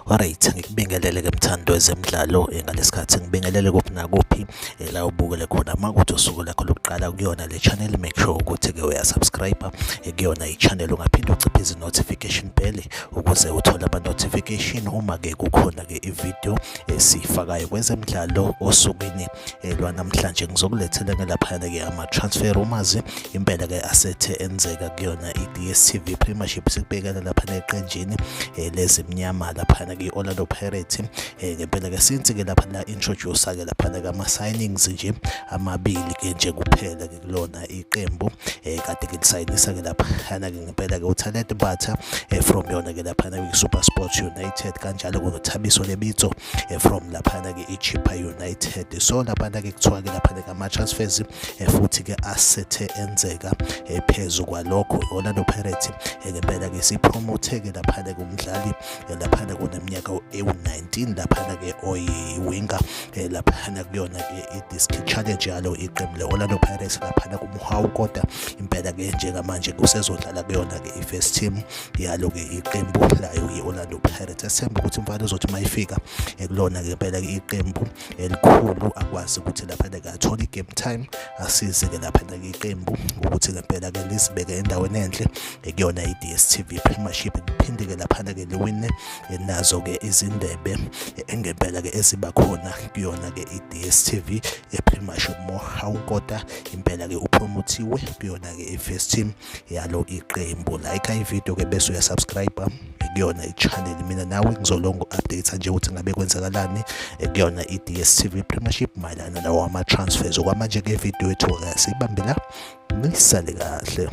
Alright, ngikubingelele ke mthando wezemidlalo ngalesikhathi ngibingelele kuphi nakuphi la ubukele khona makuthi usuku lakho lokuqala kuyona le channel. Make sure ukuthi ke uyasubscribe kuyona i-channel, ungaphinde uciphe izi-notification bell ukuze uthole ama-notification uma ke kukhona ke i-video esifakayo kwezemidlalo osukwini lwanamhlanje. Ngizokulethela ngelaphana ke ama-transfer rumors impela ke asethe enzeka kuyona i-DStv Premiership. Sikubekela laphana eqenjini lezimnyama laphana ke Orlando Pirates ngempela ke since ke lapha la introduce ke laphana ke ama signings nje amabili ke nje kuphela ke kulona iqembu kade ke lisayinisa ke lapha ke ngempela ke uTalent Batha from yona ke lapha ke SuperSport United, kanjalo kunoThabiso Lebitso from lapha ke iChippa United. So lapha ke kuthiwa ke lapha ke ama transfers futhi ke asethe enzeka phezulu kwalokho Orlando Pirates ngempela ke sipromote ke lapha ke umdlali lapha kuneminyaka ewu19 lapha ke oyiwinger lapha kuyona ke i-disc challenge yalo iqembu le-Orlando Pirates lapha kumhawu, kodwa impela ke njengamanje kusezodlala kuyona ke i-first team yalo ke iqembu layo i-Orlando Pirates. Asemba ukuthi umfana uzothi mayifika kulona ke impela ke iqembu elikhulu akwazi ukuthi lapha ke athola i-game time, asize ke lapha ke iqembu ukuthi ngempela ke lisibeke endaweni enhle kuyona i-DStv Premiership, liphinde ke lapha ke liwine nazo ke izindebe engempela ke eziba khona kuyona ke i-DStv Premiership mohawu, kodwa impela ke upromotiwe kuyona ke i-first team yalo iqembu. Like i-video ke bese uyasubscribe kuyona i-channel, mina nawe ngizolonga update nje ukuthi ngabe kwenzakalani kuyona i-DStv Premiership mayelana nawo ama-transfers. Okwamanje ke video yethu siyibambe la, nisale kahle.